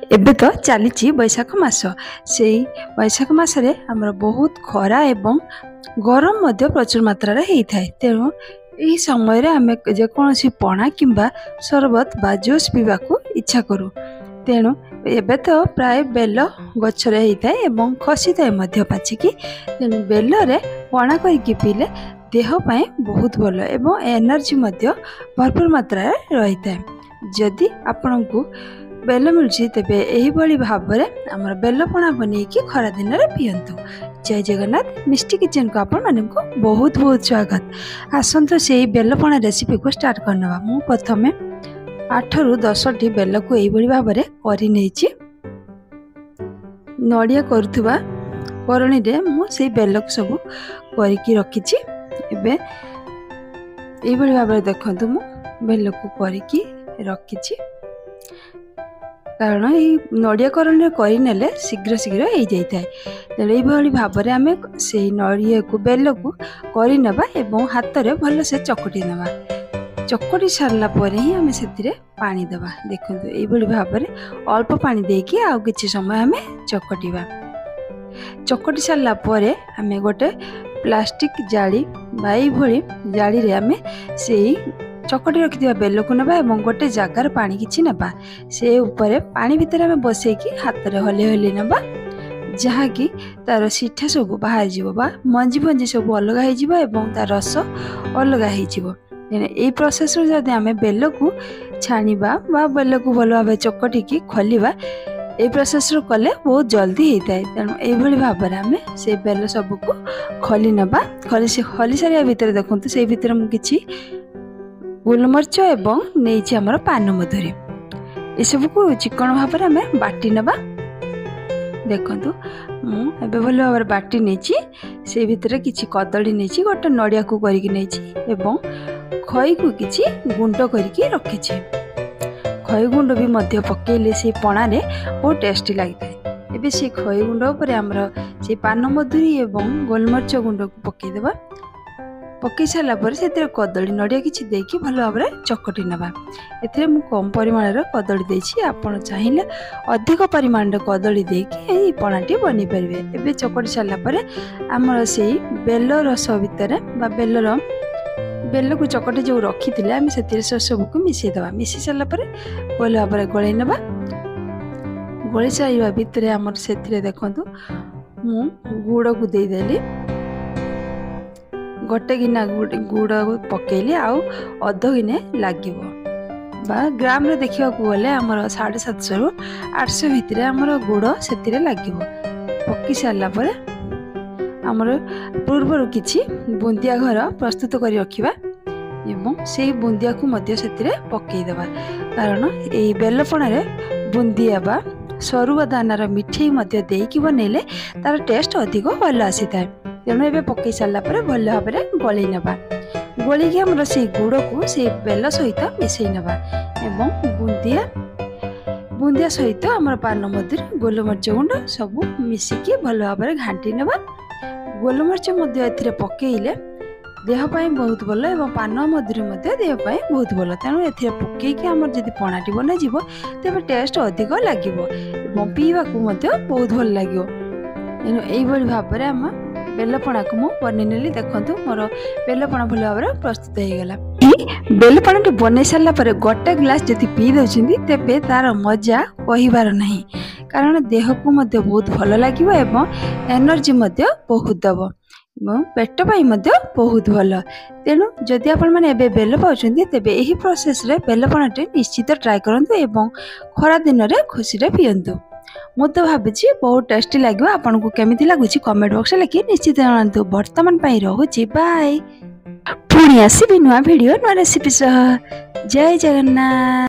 एबे तो चली बैशाख मास से बैशाख मसरे आमर बहुत खरा एवं गरम प्रचुर मात्रा होता है। तेणु यही समय आम जेकोसी पणा किंबा सरबत बा जूस पीवा को इच्छा करूँ। तेणु एबे तो प्राय बेल गचरे होता है खसी थाए पाचिकी। तेणु बेल पणा करके पीले देहपाई बहुत भल एवं एनर्जी भरपूर मात्रा रही है। जदि आपण को बेल मिलूँ तेरे यही भाव में आमर बेल पणा बनईकी खरा दिन में पियंतु। जय जगन्नाथ मिष्टी किचन को आपण मानक बहुत बहुत स्वागत। आसतु से बेल पणा रेसिपी को स्टार्ट करना। मु प्रथम 8 ରୁ 10टी बेल को यही भाव में कर नड़िया करुवा करणी से बेल को सब करके रखी। एबे यही भाव में देखु मु बेल को करके रखी कारण ये नड़िया करण करने शीघ्र शीघ्र हो जाता है। तेणु ये भाव में आम से नड़िया को बेल को करना एवं हाथ में भल से चकटी ना। चकटी सारा पर ही आम से पानी दबा। देखो ये भाव में अल्प पानी देकी आउ किछि समय आम चकटिबा। चकटी सारा पर आम गोटे प्लास्टिक जाली भाई जाली रे आम से चकटी रखिथिबा बेल को नबा एवं गोटे जगार पानी किछि नबा। से ऊपर पानी भितर आम बसैकी हाथ में हले हले नबा जहाँकि तार सीठा सब बाहर जीव बा मंजी फंजी सब अलग हो तार रस अलग हो। यही प्रोसेस जदि आम बेल को छाणीबा बा बेल को भल भाव चकटिकी खोलिबा ये प्रोसेस कले बहुत जल्दी होता है। तेणु यही भाव में आम से बेल सब को खोली नबा। खोली सारा भितर देखु से भितर मुझे गोलमरीच एवं नहीं आमर पान मधुरी ये सब को चिकन भाव में आम बाटी नबा। देखु मुझे भल भाव में बाटी नहीं से भितर किसी कदली नहीं गोटे नड़िया को करके नहीं खई को किसी गुंड करके रखी। खई गुंड भी मध्य पकेले से पणारे बहुत टेस्टी लगता है। एबे से खई गुंड पर आमर से पान मधुरी एवं गोलमरीच गुंड को पकईदेवा। पकई सारा पर से कदली नड़िया किसी देकी भल भाव में चकटी नबा। एथिरे मु कम परिमाण कदली देछि। आपण चाहिए अधिक परिमाण कदली देकी पणाटी बनी पारे। एबे चकटी सारा पर आमर से बेल रस भितर बा बेल को चकटी जो रखी थे आम से सब को मिसईदे। मिसई सारा पर भल भाव में गलई नबा। गली सारा भितर आमर से देखु मु गुड़ को देदेली गोटे गिना गुड़ पकेली आउ अध गिने लगे ग्राम रे देखा गले आमर 750 ରୁ 800 भितर आमर गुड़ से लगे। पकई सारा पर आमर पूर्वर किछि बुंदिया घर प्रस्तुत कर रखिबा एवं से बुंदिया को मध्य से पकईदेवा। कारण ये बेलपणारे बुंदिया बा सरुआ दानार मिठे देकी बनइले तार टेस्ट अधिक भल आसी था। तेणु ए पकई सारा पर भल भाव में गलई नबा। गलिकी आमर से गुड़ को से बेल सहित मिसई नबा एवं बुंदिया सहित आमर पान मधुरी गोलमरीच गुंड सब मिसिकी भल भाव में घाटी नबा। गोलमरीच ए पकईले देहपाई बहुत भल एवं पान मधुरी देहपाई बहुत भल। तेणु ए पकईकी आमर जदि पणाटी बन तेज टेस्ट अधिक लगे पीवा को बहुत भल लगे। तेणु यही भाव में आम बेलपणा को मुझे बनईनेली। देखु मोर बेलपणा भल भाव में प्रस्तुत होगला। बेलपणा बनई सारा पर गोटे ग्लास जदि पी दौरान तेरे तार मजा कहबार नहीं। कारण देह को बहुत भल लगे एनर्जी बहुत दब पेट पाई बहुत भल। तेणु जदि आपण मैंने बेल पाँच तेरे यही प्रोसेस रे बेलपणाटे निश्चित ट्राए करंतु एवं खरा दिन में खुशी पियंतु। मु तो भावी बहुत टेस्टी लगे। आपन को केमिति लगुच कमेंट बॉक्स लिखि निश्चित जणातु। वर्तमान पाई रहुछि बाय। पुणी आसीबि नुआ वीडियो नुआ रेसिपी सह। जय जगन्नाथ।